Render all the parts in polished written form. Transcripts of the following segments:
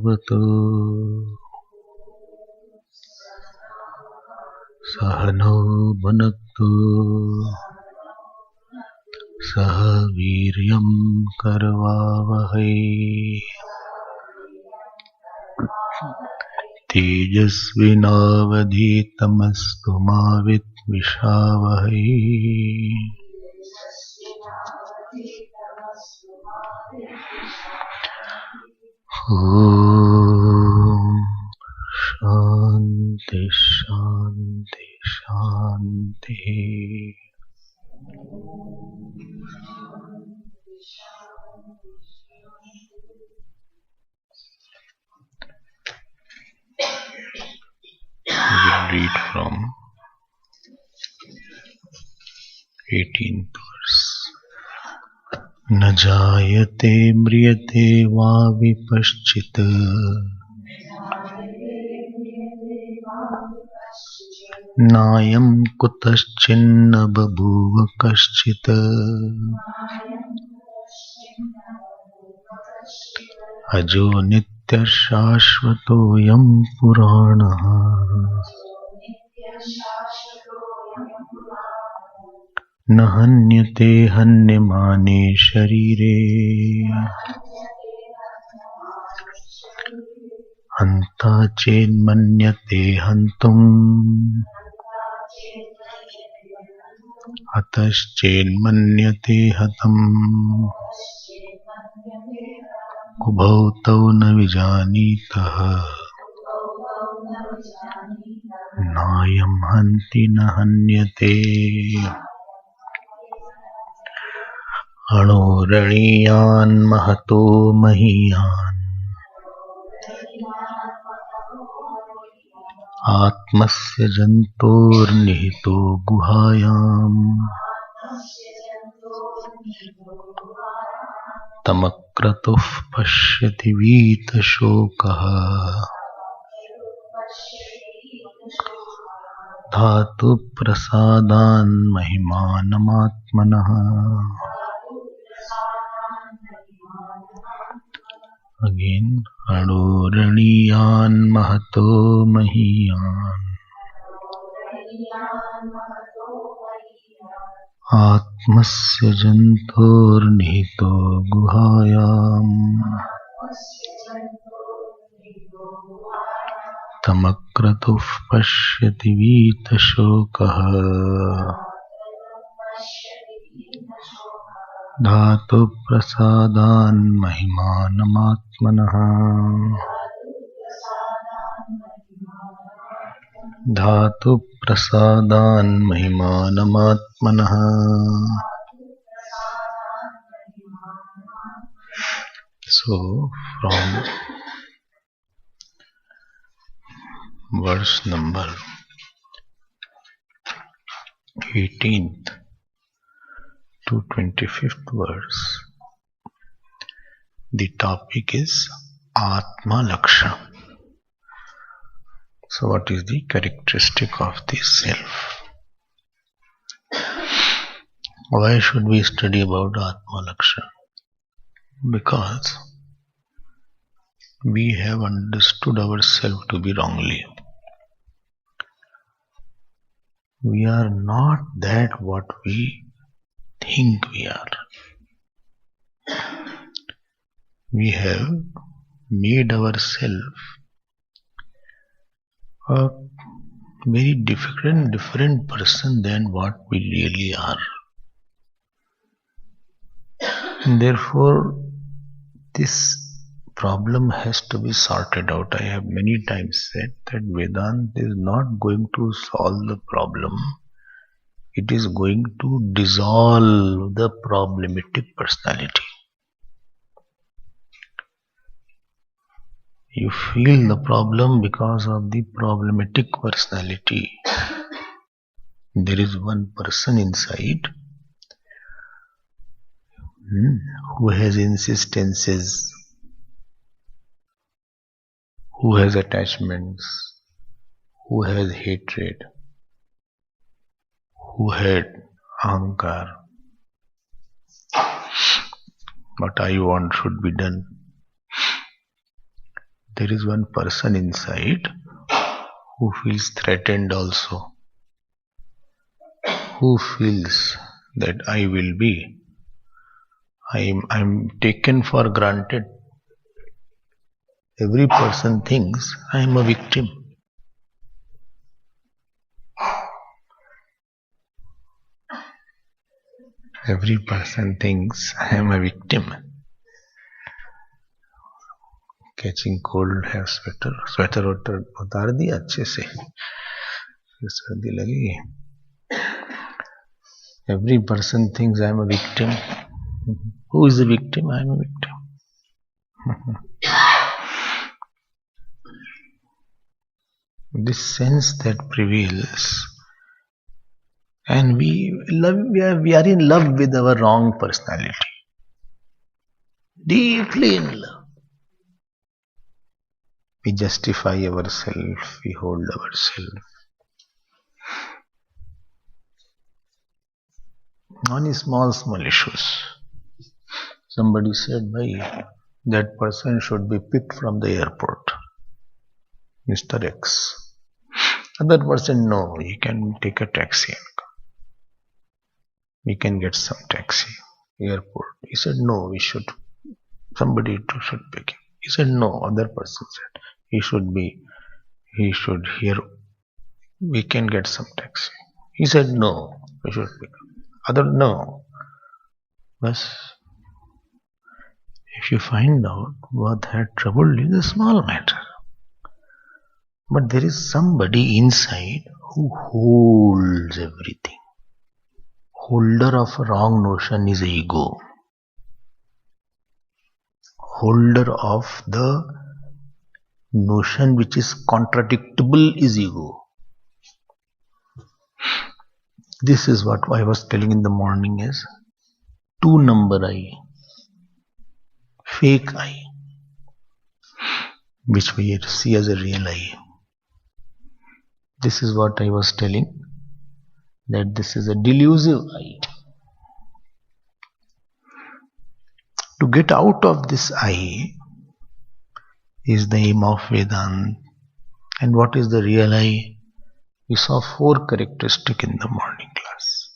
भवतु सहनौ भुनक्तु सह वीर्यं करवावहै तेजस्विनावधीतमस्तु मा विद्विषावहै। ओम शांति शांति शांति। I will read from 18th verse. न जायते म्रियते वा विपश्चित् नायं कुतश्चिन्न बभूव कश्चित् अजो नित्यः शाश्वतोऽयं पुराणः न हन्यते हन्यमाने शरीरे हन्ता चेन्मन्यते हन्तुम् हतश्चेन्मन्यते हतम् उभौ तौ न विजानीतः नायं हन्ति न हन्यते अणोरणीयान् महतो महीयान् आत्मस्य जन्तोर्निहितो गुहायाम् तमक्रतुः पश्यति वीतशोकः धातु प्रसादान् महिमानमात्मनः। Again, अणोरणीयान् महतो महीयान् आत्मस्य जन्तोर्निहितो गुहायाम् तमक्रतुः पश्यति वीतशोकः धातु प्रसादान् महिमानमात्मनः। धातु प्रसादान् महिमानमात्मनः। So from verse number 18th to 25th verse, the topic is Atma Lakshana. So what is the characteristic of the self? Why should we study about Atma Lakshana? Because we have understood ourselves to be wrongly. We are not that what we think we are. We have made ourselves a very different person than what we really are. And therefore, this problem has to be sorted out. I have many times said that Vedanta is not going to solve the problem. It is going to dissolve the problematic personality. You feel the problem because of the problematic personality. There is one person inside who has insistences, who has attachments, who has hatred, who had ahankar. What I want should be done. there is one person inside who feels threatened also, who feels that I'm taken for granted. Every person thinks I am a victim. Every person thinks I am a victim. Catching cold है, sweater उतार दिया अच्छे से, सर्दी लगी. Every person thinks I am a victim. Who is the victim? I am a victim. This sense that prevails, and we are in love with our wrong personality, deeply in love. We justify ourselves, we hold ourselves on small issues. Somebody said, "Bhai, that person should be picked from the airport, Mr. X." Other person, "No, he can take a taxi and come. We can get some taxi, airport." He said, "No, somebody should pick him." He said, "No." Other person said, he should hear, we can get some taxi. He said, "No, we should pick him." Other, "No." But if you find out what had troubled you, is a small matter. But there is somebody inside who holds everything. Holder of a wrong notion is ego. Holder of the notion which is contradictable is ego. This is what I was telling in the morning is 2-number I, fake I, which we see as a real I. This is what I was telling, that this is a delusive I. To get out of this I is the aim of Vedanta. And what is the real I? We saw 4 characteristics in the morning class.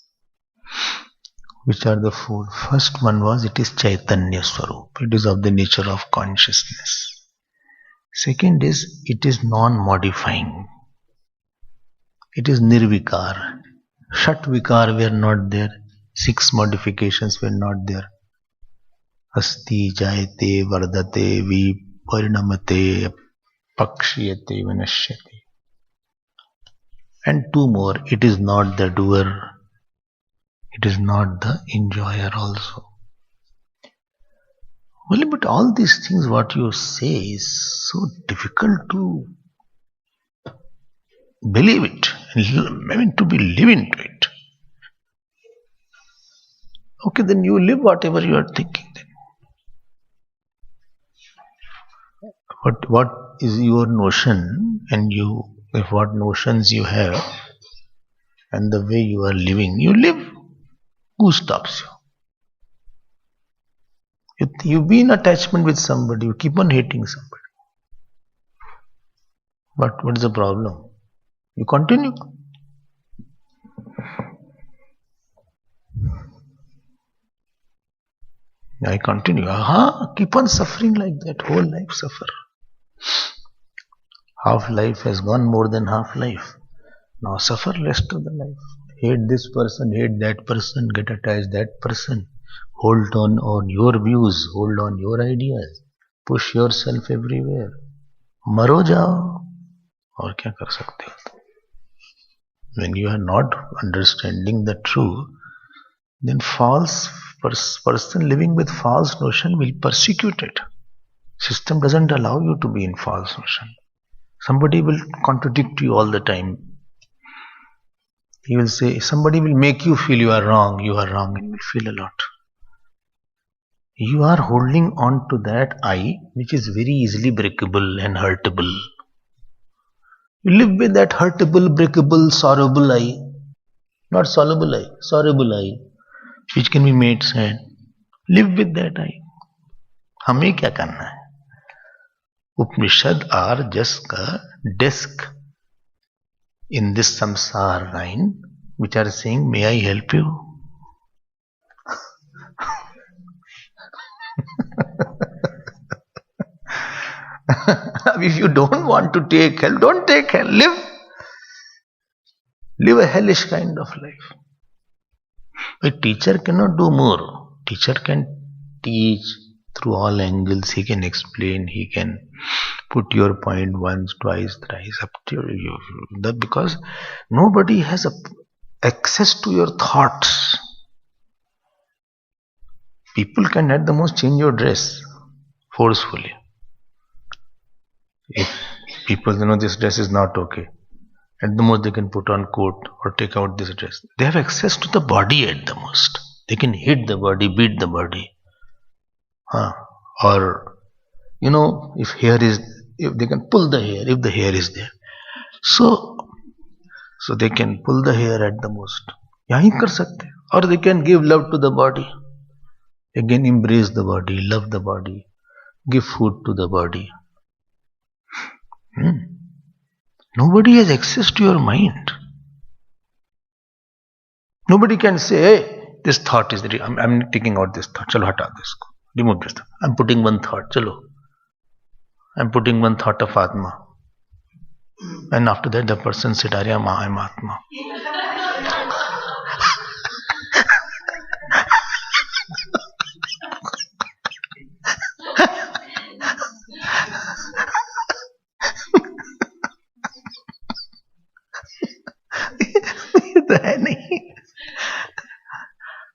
Which are the 4? First one was, it is Chaitanya Swarup. It is of the nature of consciousness. Second is, it is non-modifying. It is Nirvikar. Shat Vikar were not there. 6 modifications were not there. Asti, Jayate, Vardate, Viparinamate, Pakshiyate, Vinashyate. And 2 more. It is not the doer. It is not the enjoyer also. Well, but all these things what you say is so difficult to believe it. I mean, to live into it. Okay, then you live whatever you are thinking then. What is your notion, and what notions you have, and the way you are living, you live. Who stops you? You be in attachment with somebody, you keep on hating somebody. But what is the problem? You continue. I continue. Keep on suffering like that. Whole life suffer. Half life has gone, more than half life. Now suffer rest of the life. Hate this person, hate that person, get attached that person. Hold on your views, hold on your ideas. Push yourself everywhere. मरो जाओ. और क्या कर सकते हो? When you are not understanding the truth, then false person living with false notion will persecute it. System doesn't allow you to be in false notion. Somebody will contradict you all the time. He will say, somebody will make you feel you are wrong, and you will feel a lot. You are holding on to that I, which is very easily breakable and hurtable. You live with that hurtable, breakable, sorrowable I, not soluble I, sorrowable I, which can be made sad. Live with that I. हमें क्या करना है? Upanishad are just a desk in this samsara line which are saying, may I help you? If you don't want to take help, don't take help. Live a hellish kind of life. A teacher cannot do more. Teacher can teach through all angles. He can explain. He can put your point once, twice, thrice up to you. That because nobody has access to your thoughts. People can at the most change your dress forcefully. If people know this dress is not okay, at the most they can put on coat or take out this dress. They have access to the body at the most. They can hit the body, beat the body. Or, if they can pull the hair, if the hair is there. So they can pull the hair at the most. Yahi kar sakte. Or they can give love to the body. Again, embrace the body, love the body, give food to the body. Nobody has access to your mind. Nobody can say, hey, this thought is there. I'm taking out this thought. Chalo, hata this. Remove this thought. I'm putting one thought. Chalo. I'm putting one thought of Atma. And after that, the person said, Arya Ma, I'm Atma.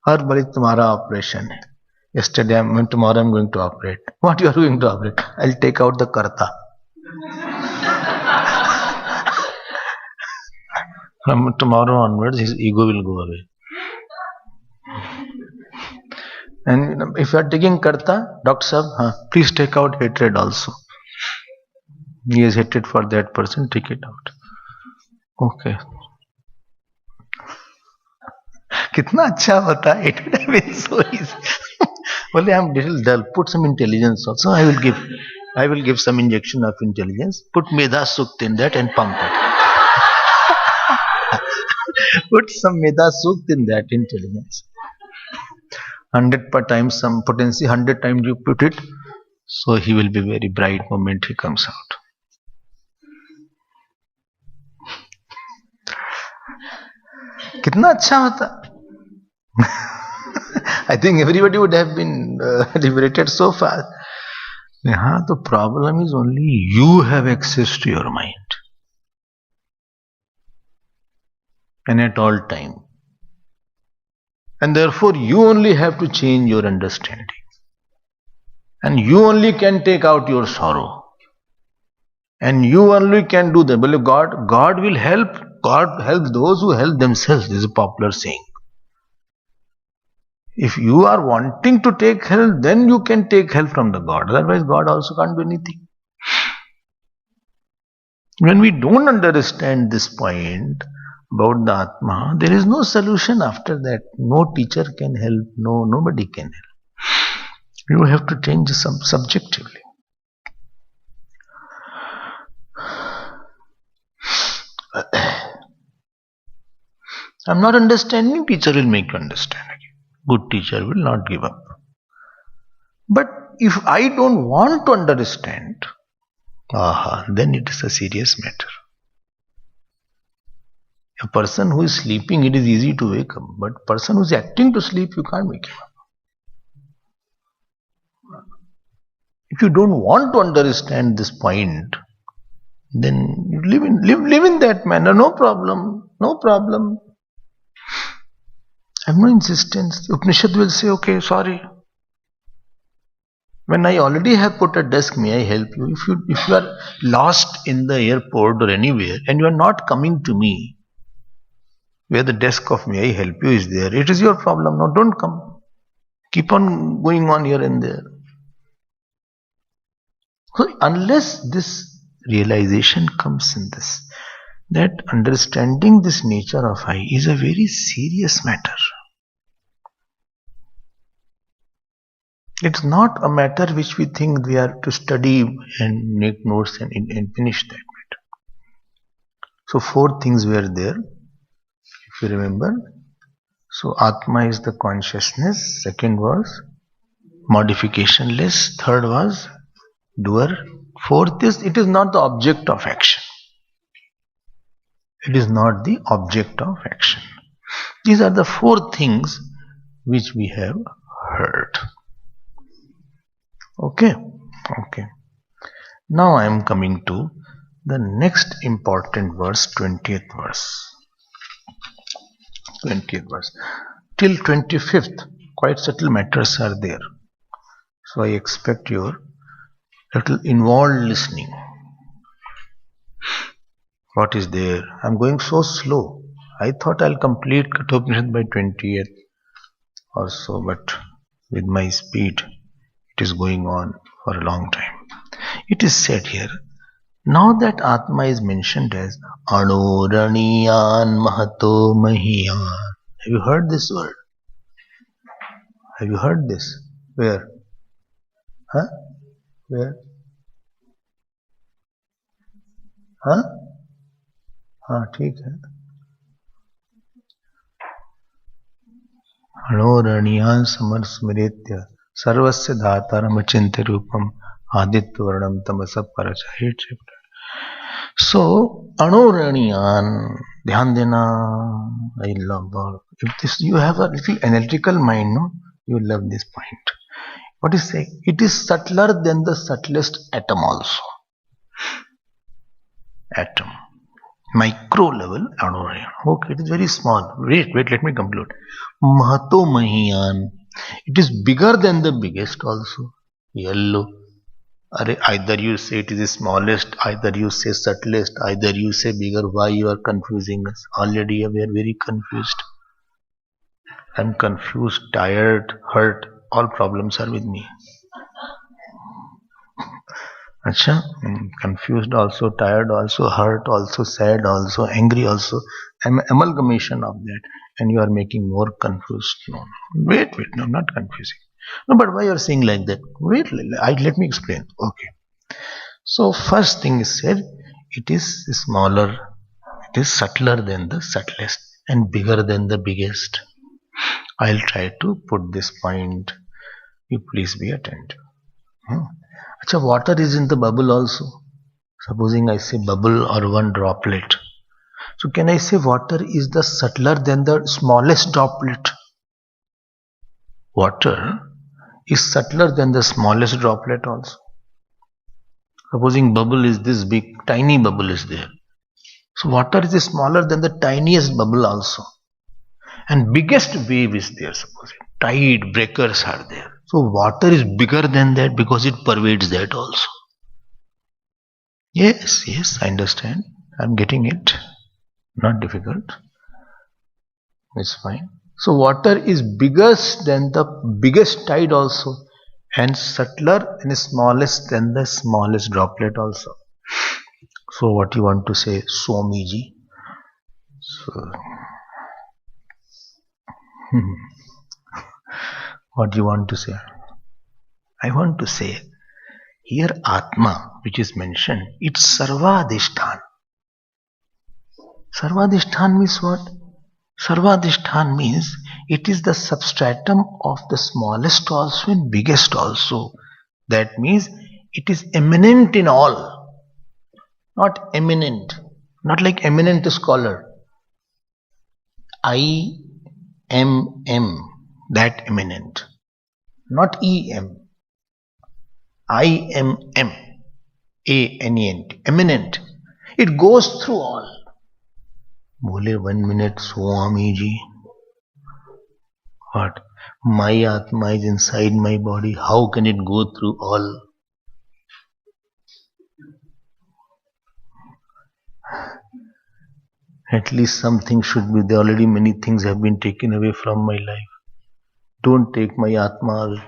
हर बड़ी तुम्हारा operation है. Yesterday, tomorrow I'm going to operate. What you are going to operate? I'll take out the karta. From tomorrow onwards, his ego will go away. And if you are taking karta, Doctor Sahab, please take out hatred also. He has hatred for that person, take it out. Okay. कितना अच्छा होता है. It would have been so easy. Only I'm little dull. Put some intelligence also. I will give some injection of intelligence. Put Medha Sukht in that and pump it. Put some Medha Sukht in that intelligence. 100 per time some potency, 100 times you put it, so he will be very bright moment he comes out. कितना अच्छा होता. I think everybody would have been liberated so fast. The problem is only you have access to your mind. And at all time. And therefore you only have to change your understanding. And you only can take out your sorrow. And you only can do that. Believe God will help. God helps those who help themselves. This is a popular saying. If you are wanting to take help, then you can take help from the God. Otherwise, God also can't do anything. When we don't understand this point about the Atma, there is no solution after that. No teacher can help. Nobody can help. You have to change subjectively. I'm not understanding, teacher will make you understand again. Good teacher will not give up. But if I don't want to understand, then it is a serious matter. A person who is sleeping, it is easy to wake up. But a person who is acting to sleep, you can't wake him up. If you don't want to understand this point, then you live in that manner. No problem. No problem. I have no insistence. The Upanishad will say, okay, sorry. When I already have put a desk, may I help you? If you are lost in the airport or anywhere and you are not coming to me, where the desk of may I help you is there, it is your problem. No, don't come. Keep on going on here and there. So unless this realization comes in this, that understanding this nature of I is a very serious matter. It's not a matter which we think we are to study and make notes and finish that matter. So four things were there, if you remember. So Atma is the consciousness. Second was modificationless. Third was doer. Fourth is it is not the object of action. It is not the object of action. These are the four things which we have heard. Okay. Now I am coming to the next important verse, 20th verse. 20th verse. Till 25th, quite subtle matters are there. So I expect your little involved listening. What is there? I'm going so slow. I thought I'll complete Kathopanishad by 20th or so, but with my speed, it is going on for a long time. It is said here, now that Atma is mentioned as Anuraniyan Mahato Mahiyan. Have you heard this word? Have you heard this? Where? Huh? Where? Huh? हाँ ठीक है. अणोरणीयान् समरस्मृत्य सर्वस्य धातारम् अचिन्त्य रूपम् आदित्यवर्णं तमसः परछायः. So अणोरणीयान्, ध्यान देना. I love if this you have a little analytical mind, no, you love this point. What is saying? It is subtler than the subtlest atom also. Atom. Micro level Anuraniyan. Okay, it is very small. Wait, let me conclude. Mahato Mahiyan. It is bigger than the biggest also. Yellow. Either you say it is the smallest, either you say subtlest, either you say bigger. Why you are confusing us? Already we are very confused. I am confused, tired, hurt. All problems are with me. Acha, confused also, tired also, hurt also, sad also, angry also. I'm amalgamation of that, and you are making more confused. No. Wait, no, I'm not confusing. No, but why you are saying like that? Wait, let me explain. Okay. So first thing is said, it is smaller, it is subtler than the subtlest, and bigger than the biggest. I'll try to put this point. You please be attentive. Achha, water is in the bubble also. Supposing I say bubble or one droplet. So can I say water is the subtler than the smallest droplet? Water is subtler than the smallest droplet also. Supposing bubble is this big, tiny bubble is there. So water is smaller than the tiniest bubble also. And biggest wave is there, supposing. Tide, breakers are there. So water is bigger than that because it pervades that also. Yes, I understand. I'm getting it. Not difficult. It's fine. So water is biggest than the biggest tide also, and subtler and smallest than the smallest droplet also. So what you want to say, Swamiji? So, what you want to say? I want to say here Atma, which is mentioned, it's Sarvadhishthan. Sarvadhishthan means what? Sarvadhishthan means it is the substratum of the smallest also and biggest also. That means it is eminent in all. Not eminent. Not like eminent scholar. I-M-M. That eminent. Not E-M. I-M-M. A-N-E-N-T. Eminent. It goes through all. Bole 1 minute, Swamiji. What? My Atma is inside my body. How can it go through all? At least something should be there. Already many things have been taken away from my life. Don't take my Atma away.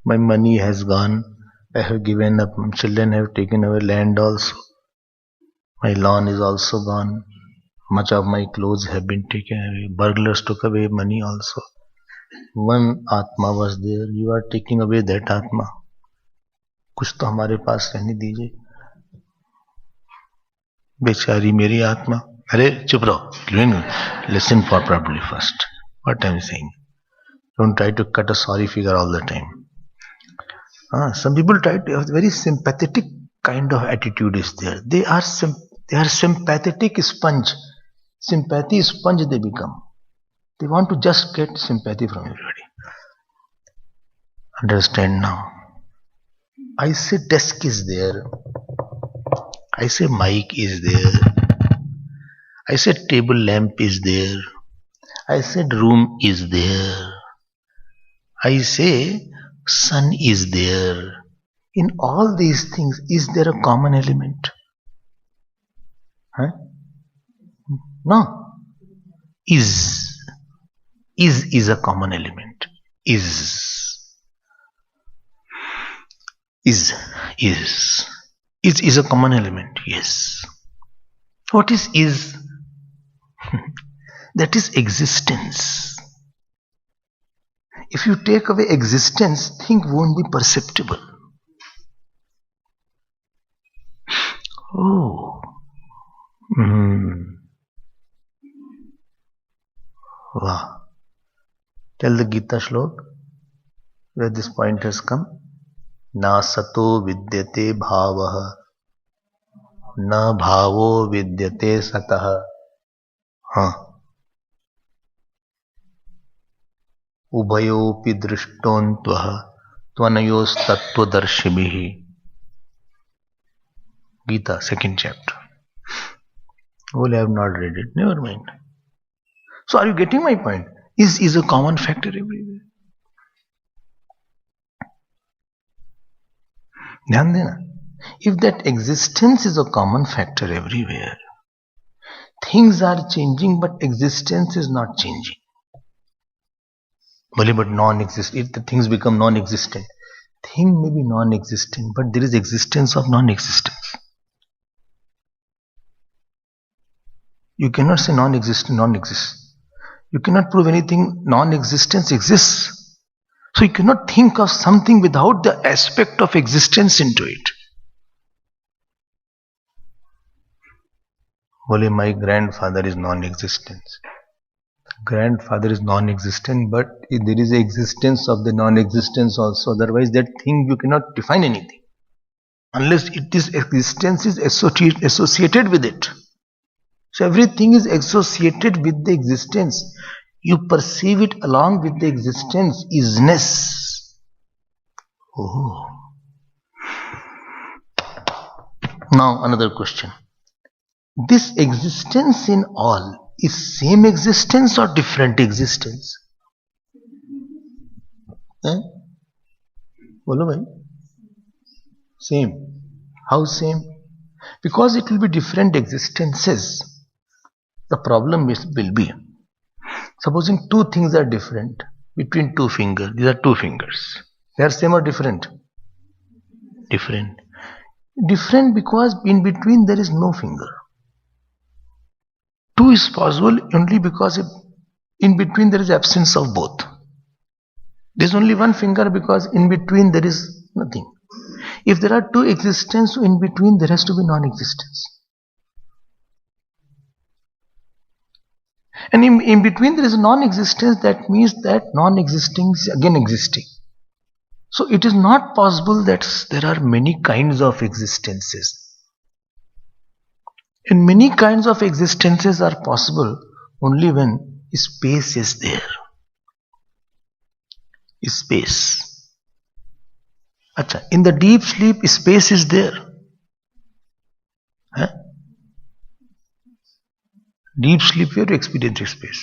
My money has gone. I have given up. My children have taken away land also. My lawn is also gone. Much of my clothes have been taken away. Burglars took away money also. One Atma was there. You are taking away that Atma. कुछ तो हमारे पास रहने दीजिए. बेचारी मेरी आत्मा. अरे चुप रहो. Listen for properly first. What I am saying. Don't try to cut a sorry figure all the time. Some people try to have very sympathetic kind of attitude is there. They are sympathetic sponge. Sympathy sponge they become. They want to just get sympathy from everybody. Understand now. I say desk is there. I say mic is there. I said table lamp is there. I said room is there. I say sun is there. In all these things, is there a common element? No. Is a common element. Is a common element. Yes. What is? That is existence. If you take away existence, things won't be perceptible. Oh. Wow. Tell the Gita shlok where this point has come. Na sato vidyate bhavaha, na bhavo vidyate sataha. Ubhayopi drishtontvaha tvanayos tattvadarshibhihi. Gita, 2nd chapter. Well, I have not read it. Never mind. So, are you getting my point? Is a common factor everywhere. Dhyan dena. If that existence is a common factor everywhere, things are changing, but existence is not changing. But non-existent. If the things become non-existent, thing may be non-existent, but there is existence of non-existence. You cannot say non-existent non-exists. You cannot prove anything non-existence exists. So you cannot think of something without the aspect of existence into it. Well, my grandfather is non-existent. Grandfather is non-existent, but there is an existence of the non-existence also. Otherwise, that thing you cannot define anything. Unless existence is associated with it. So everything is associated with the existence. You perceive it along with the existence, isness. Oh. Now another question. This existence in all is same existence or different existence? Bolo bhai. Same. How same? Because it will be different existences. The problem will be, supposing two things are different between two fingers. These are two fingers. They are same or different? Different. Different because in between there is no finger. Two is possible only because in between there is absence of both. There is only one finger because in between there is nothing. If there are two existences, in between there has to be non-existence. And in between there is non-existence, that means that non-existing is again existing. So it is not possible that there are many kinds of existences. And many kinds of existences are possible only when space is there. Space. Achha, in the deep sleep, space is there. Deep sleep, you have to experience space.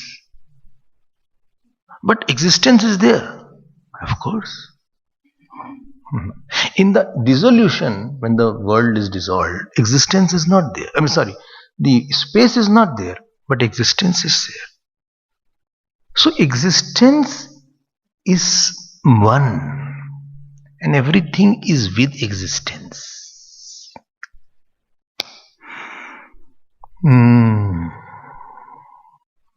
But existence is there. Of course. In the dissolution, when the world is dissolved, existence is not there. The space is not there, but existence is there. So existence is one, and everything is with existence.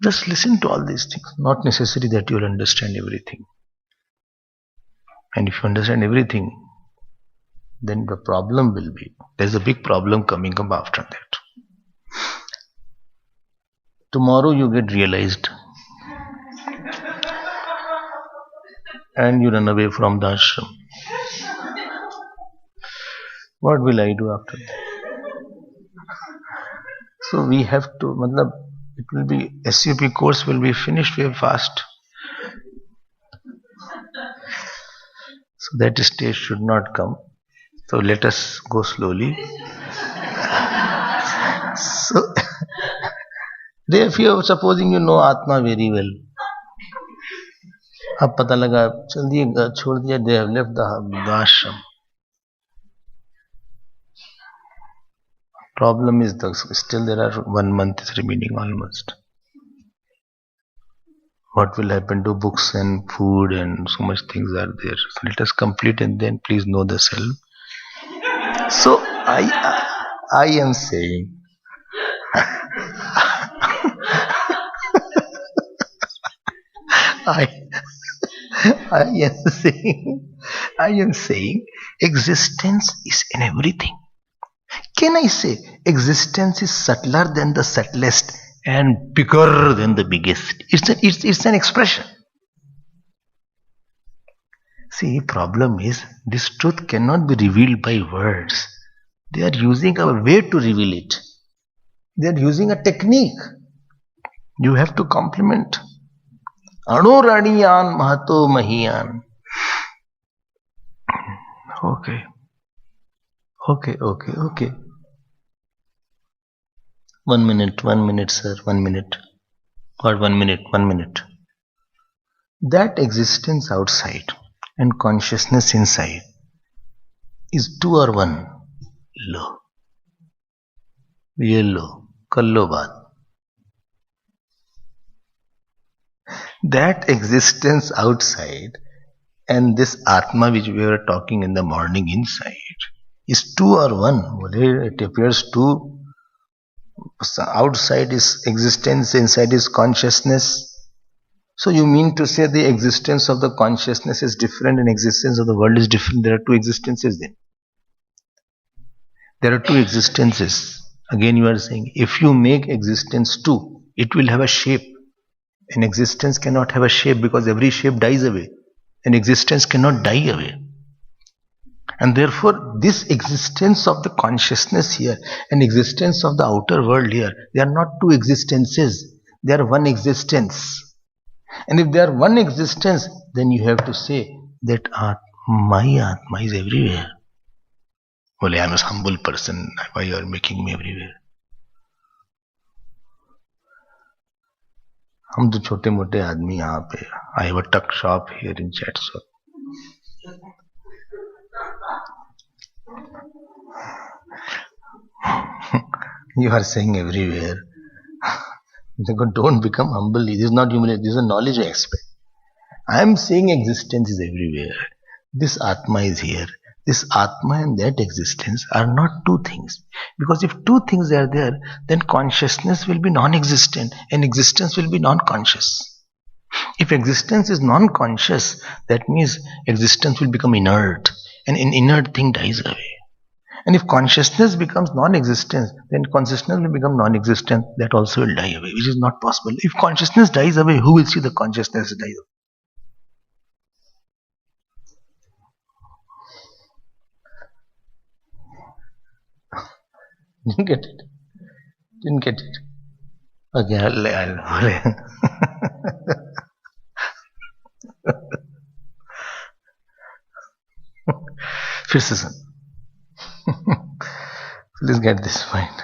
Just listen to all these things. Not necessary that you'll understand everything. And if you understand everything, then the problem will be, there's a big problem coming up after that. Tomorrow you get realized and you run away from the ashram. What will I do after that? So we have to, it will be, SUP course will be finished very fast. So that stage should not come. So let us go slowly. So, if you supposing you know Atma very well, अब पता लगा चल दिए छोड़ दिया, they have left the ashram. Problem is still there are 1 month is remaining almost. What will happen to books and food and so much things are there. So let us complete and then please know the self. So I am saying I am saying existence is in everything. Can I say existence is subtler than the subtlest and bigger than the biggest? It's an expression. See, problem is this truth cannot be revealed by words. They are using a way to reveal it. They are using a technique. You have to complement. Anu Raniyan Mahato Mahiyan. Okay. 1 minute, sir. 1 minute. What 1 minute? 1 minute. That existence outside and consciousness inside is 2 or 1. Lo. Ye lo. Kallo baat. That existence outside and this Atma which we were talking in the morning inside is 2 or 1. It appears 2. Outside is existence, inside is consciousness. So you mean to say the existence of the consciousness is different and existence of the world is different? There are 2 existences then. There are 2 existences. Again you are saying, if you make existence 2, it will have a shape. An existence cannot have a shape because every shape dies away. An existence cannot die away. And therefore, this existence of the consciousness here and existence of the outer world here, they are not 2 existences. They are 1 existence. And if they are 1 existence, then you have to say that my Atma is everywhere. Well, I am a humble person. Why you are making me everywhere? हम तो छोटे मोटे आदमी यहाँ पे. I have a tuck shop here in Chatsworth. You are saying everywhere. Don't become humble. This is not humility. This is a knowledge aspect. I am saying existence is everywhere. This Atma is here. This Atma and that existence are not 2 things. Because if 2 things are there, then consciousness will be non-existent and existence will be non-conscious. If existence is non-conscious, that means existence will become inert, and an inert thing dies away. And if consciousness becomes non-existent, then consciousness will become non-existent, that also will die away, which is not possible. If consciousness dies away, who will see the consciousness die away? Didn't get it. Okay, I'll फिर से सुन. Please get this point.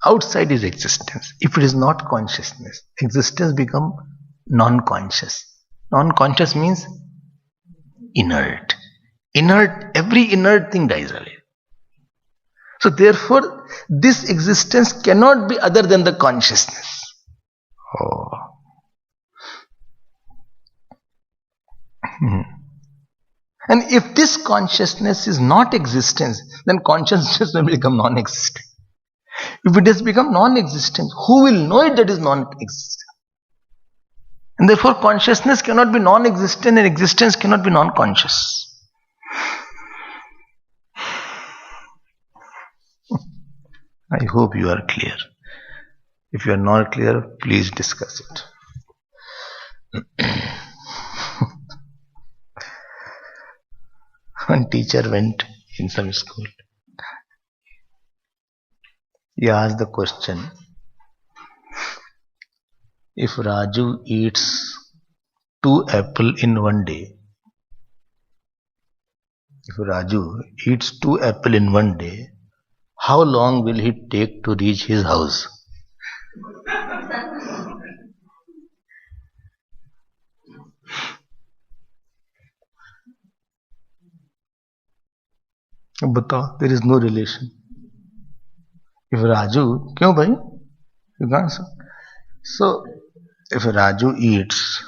Outside is existence. If it is not consciousness, existence become non-conscious. Non-conscious means inert. Every inert thing dies away. So therefore, this existence cannot be other than the consciousness. And if this consciousness is not existence, then consciousness will become non-existent. If it has become non-existent, who will know it that is non-existent? And therefore consciousness cannot be non-existent and existence cannot be non-conscious. I hope you are clear. If you are not clear, please discuss it. One teacher went in some school. He asked the question, if Raju eats 2 apples in one day, how long will he take to reach his house? Batao, there is no relation. If Raju, क्यों भाई? You can't say. So, if Raju eats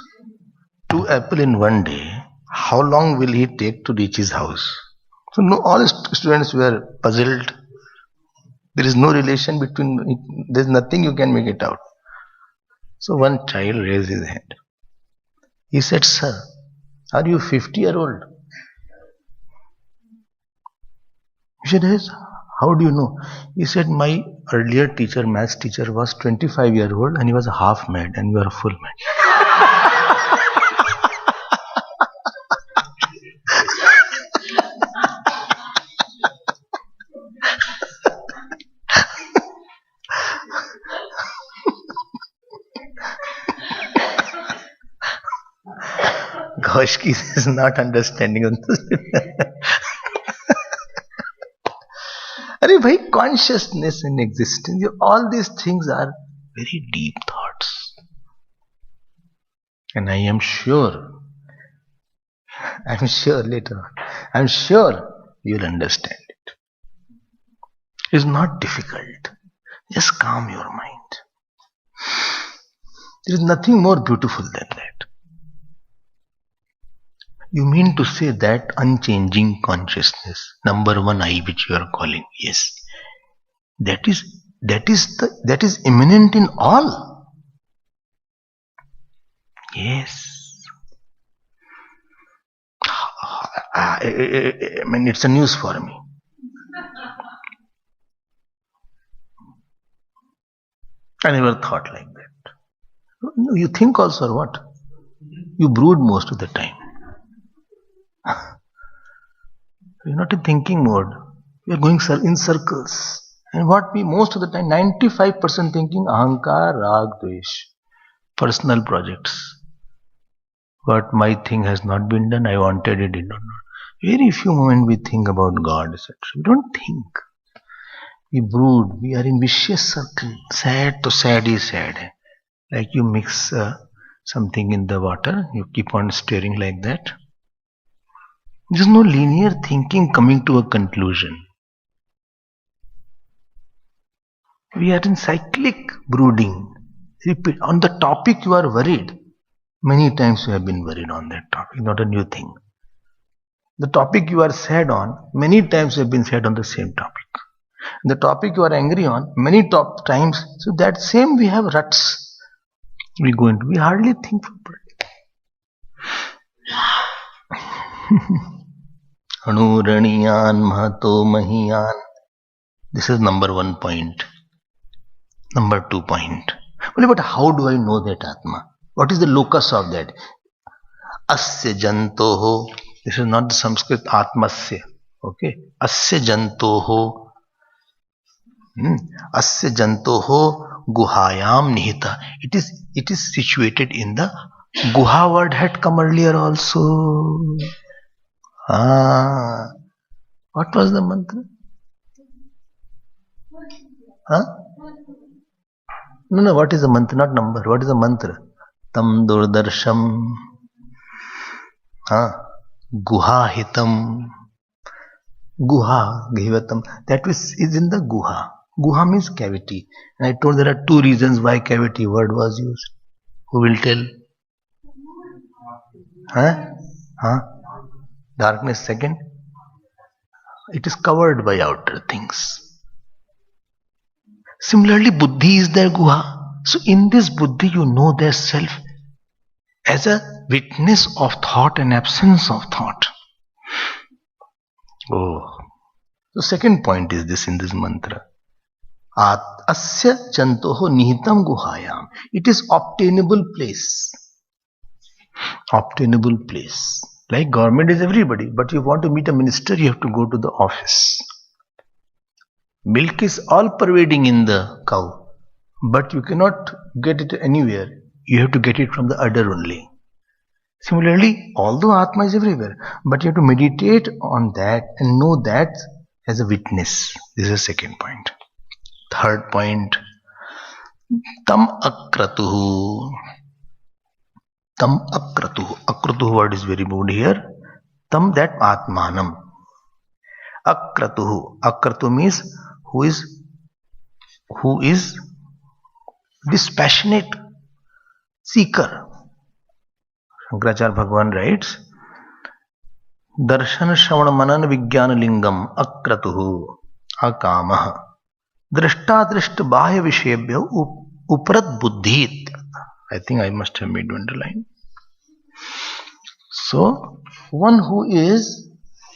2 apples in one day, how long will he take to reach his house? So, no, all students were puzzled. There is no relation between it. There is nothing you can make it out. So, one child raised his hand. He said, "Sir, are you 50-year-old?" He said, "Yes." How do you know? He said, "My earlier teacher, maths teacher, was 25-year-old and he was half mad and you are full mad." Goshki is not understanding. Arey bhai, consciousness and existence, all these things are very deep thoughts. And I am sure later on, I'm sure you'll understand it. It's not difficult. Just calm your mind. There is nothing more beautiful than that. You mean to say that unchanging consciousness, number one I which you are calling, yes, that is immanent in all. Yes. I mean, it's a news for me. I never thought like that. You think also or what? You brood most of the time. You're not in thinking mode. You're going in circles. And what we most of the time, 95% thinking ahankar, rag, dvesh, personal projects. What my thing has not been done, I wanted it, did not. Very few moments we think about God, etc. We don't think. We brood. We are in vicious circle. Sad to sad is sad. Like you mix something in the water, you keep on stirring like that. There is no linear thinking coming to a conclusion. We are in cyclic brooding. Repeat. On the topic you are worried. Many times you have been worried on that topic, not a new thing. The topic you are sad on, many times you have been sad on the same topic. The topic you are angry on, many times, so that same we have ruts. We go into, we hardly think properly. Anuraniyan Mahato Mahiyan. This is number 1 point. Number 2 point. But how do I know that Atma? What is the locus of that? Asya jantoho. This is not the Sanskrit Atmasya. Okay. Asya jantoho. Asya jantoho guhayam nihita. It is situated in the guha word had come earlier also. What was the mantra? No, what is the mantra? Not number. What is the mantra? Tam durdarsham. Guha hitam. Guha givatam. That is in the guha. Guha means cavity. And I told there are 2 reasons why cavity word was used. Who will tell? Darkness second. It is covered by outer things. Similarly, buddhi is their guha. So in this buddhi, you know their self as a witness of thought and absence of thought. Oh. The second point is this in this mantra. Asya jantoho nihitam guhayam. It is obtainable place. Obtainable place. Like government is everybody, but you want to meet a minister, you have to go to the office. Milk is all pervading in the cow, but you cannot get it anywhere. You have to get it from the udder only. Similarly, although Atma is everywhere, but you have to meditate on that and know that as a witness. This is the second point. Third point, tam akratuhu. Tam akratuhu. Akratuhu word is very good here. Tam, that Atmanam. Akratuhu. Akratu means who is dispassionate seeker. Shankaracharya Bhagavan writes, Darshan Shravan Manan Vijnana Lingam Akratuhu Akamah Drishta Drishta Bahya Vishebhya Uprat Buddhi. I think I must have made one underline. So, one who is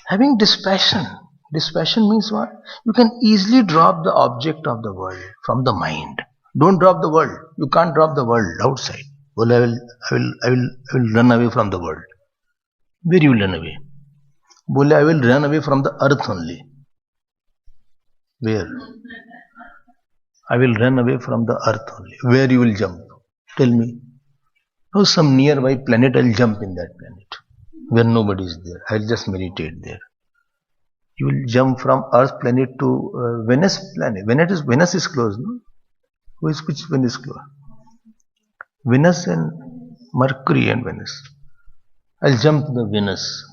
having dispassion. Dispassion means what? You can easily drop the object of the world from the mind. Don't drop the world. You can't drop the world outside. Well, I will run away from the world. Where you will run away? Well, I will run away from the earth only. Where? I will run away from the earth only. Where you will jump? Tell me. Oh, some nearby planet, I will jump in that planet. Where nobody is there. I will just meditate there. You will jump from Earth planet to Venus planet. Venus is close, no? Which Venus is close? Venus and Mercury and Venus. I'll jump to the Venus.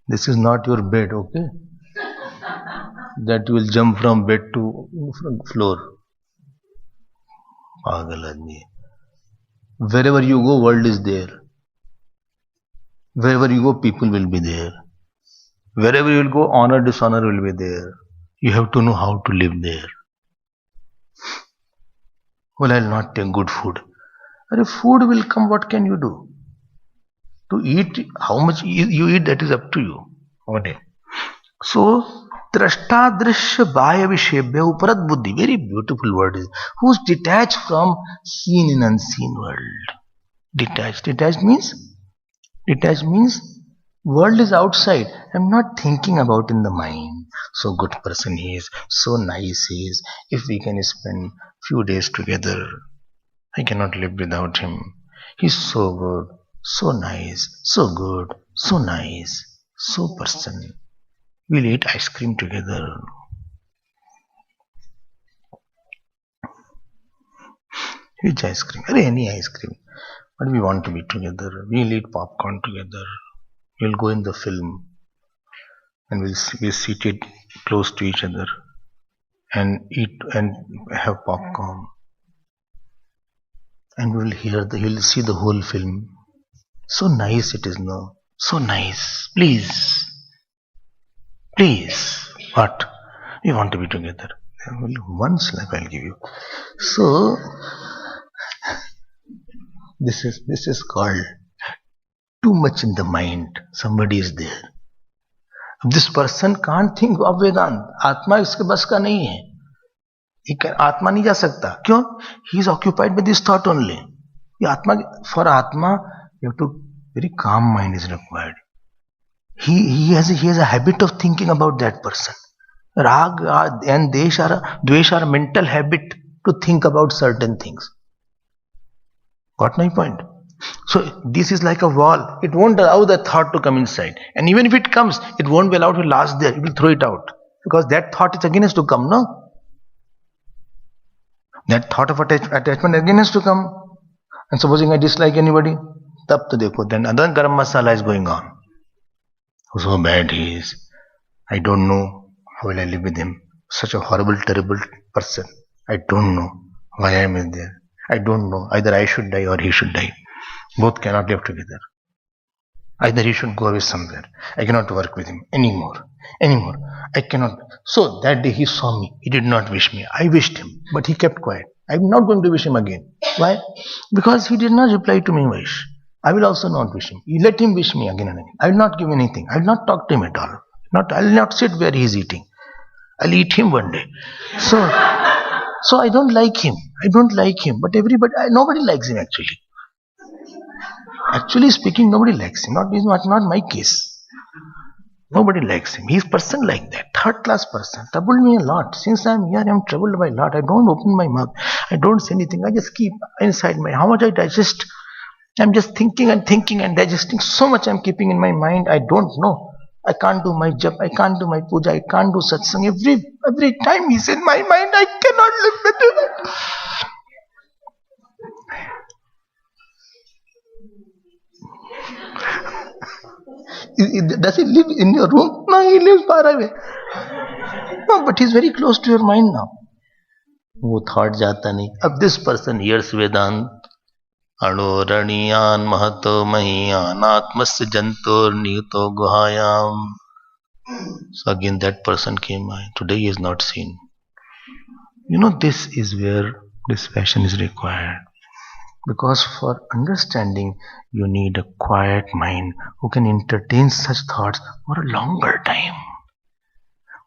This is not your bed, okay? That you will jump from bed to floor. Wherever you go, world is there. Wherever you go, people will be there. Wherever you will go, honor, dishonor will be there. You have to know how to live there. Well, I'll not take good food. If food will come, what can you do? To eat, how much you eat, that is up to you. Okay. So, drashta drishya bhaya vishebhya uparat buddhi. Very beautiful word is. Who's detached from seen and unseen world. Detached. Detached means world is outside. I'm not thinking about in the mind. So good person he is. So nice he is. If we can spend few days together, I cannot live without him. He's so good, so nice, so good, so nice, so person. We'll eat ice cream together. Which ice cream? Any ice cream. But we want to be together. We'll eat popcorn together. We'll go in the film. And we'll be seated close to each other. And eat and have popcorn. And we'll see the whole film. So nice it is, no? So nice. Please. What? We want to be together. One slap I'll give you. So, this is called too much in the mind. Somebody is there. This person can't think of Vedanta. Atma इसके बस का नहीं है. आत्मा नहीं जा सकता. क्यों? He is occupied with this thought only. For Atma, you have to very calm mind is required. He has a habit of thinking about that person. Rag and Dvesh are mental habit to think about certain things. Got my point? So this is like a wall. It won't allow the thought to come inside. And even if it comes, it won't be allowed to last there. It will throw it out. Because that thought is again has to come, no? That thought of attachment again has to come. And supposing I dislike anybody, tab to dekho, then another garam masala is going on. So bad he is. I don't know how will I live with him. Such a horrible, terrible person. I don't know why I am there. I don't know. Either I should die or he should die. Both cannot live together. Either he should go away somewhere. I cannot work with him anymore. I cannot. So that day he saw me. He did not wish me. I wished him, but he kept quiet. I'm not going to wish him again. Why? Because he did not reply to my wish. I will also not wish him. You let him wish me again and again. I will not give anything. I will not talk to him at all. I will not sit where he is eating. I'll eat him one day. So I don't like him. But nobody likes him actually. Actually speaking, nobody likes him. Not my case. Nobody likes him. He's a person like that. Third class person. Troubled me a lot. Since I'm here, I'm troubled by a lot. I don't open my mouth. I don't say anything. I just keep inside my, how much I digest. I'm just thinking and digesting. So much I'm keeping in my mind. I don't know. I can't do my jap. I can't do my puja. I can't do satsang. Every time he's in my mind, I cannot live with him. Does he live in your room? No, he lives far away. No, but he's very close to your mind now. वो thought जाता नहीं. अब this person hears Vedant. अणोरणीयान Mahato महीयान आत्मस्य जंतोर नियुतो गुहायाम. So again that person came by. Today he is not seen. This is where dispassion is required. Because for understanding, you need a quiet mind who can entertain such thoughts for a longer time.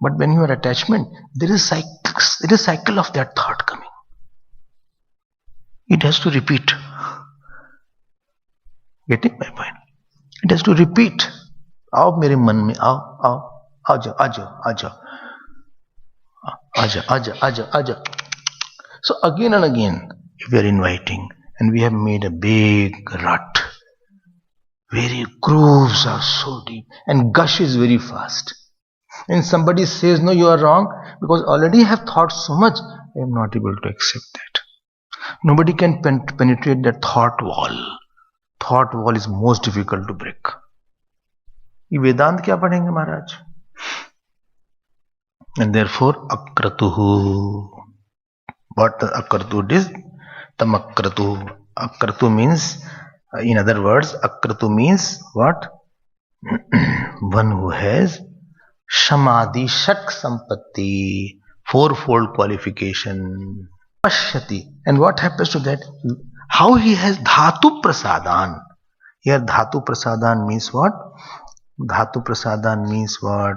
But when you are attachment, there is a cycle of that thought coming. It has to repeat. Getting my point? It has to repeat. आओ मेरे मन में आ जाओ. So again and again, we are inviting. And we have made a big rut. Very grooves are so deep. And gush is very fast. And somebody says, no, you are wrong. Because already I have thought so much. I am not able to accept that. Nobody can penetrate that thought wall. Thought wall is most difficult to break. ये वेदांत क्या पढ़ेंगे महाराज? And therefore, akratuhu. What the akratu is? Tamakratu. Akratu means, in other words, akratu means what? One who has shamadhi shak sampatti, fourfold qualification. Pashyati. And what happens to that? How he has dhatu prasadan. Here dhatu prasadan means what? Dhatu prasadan means what?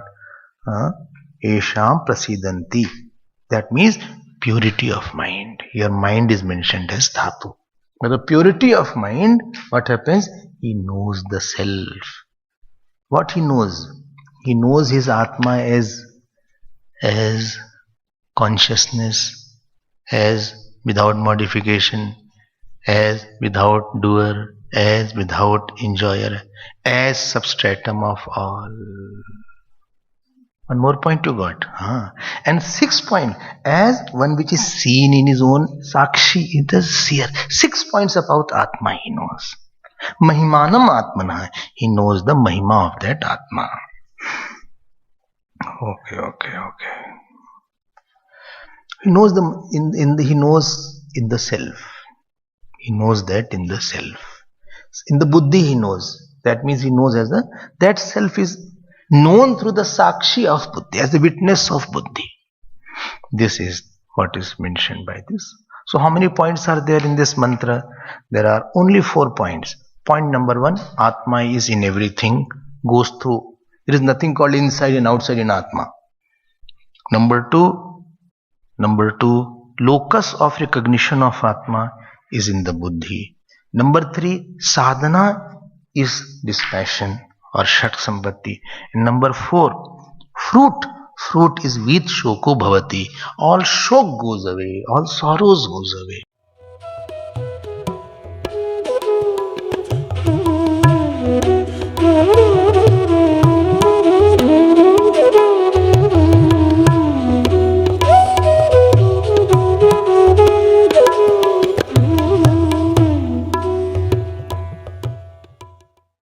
Esham prasidanti. That means purity of mind. Here mind is mentioned as dhatu. But the purity of mind, what happens? He knows the self. What he knows? He knows his Atma as consciousness, as without modification, as without doer, as without enjoyer, as substratum of all. One more point you got. And 6 point, as one which is seen in his own sakshi, is the seer. 6 points about Atma he knows. Mahimanam Atmana. He knows the Mahima of that Atma. Okay. He knows he knows in the self. He knows that in the self. In the buddhi he knows. That means he knows as that self is known through the sakshi of buddhi, as the witness of buddhi. This is what is mentioned by this. So how many points are there in this mantra? There are only 4 points. Point number 1, Atma is in everything, goes through. There is nothing called inside and outside in Atma. Number 2, locus of recognition of Atma is in the buddhi. Number 3, sadhana is dispassion or shat sampatti. And number 4, fruit is with shoko bhavati. All shok goes away, all sorrows goes away.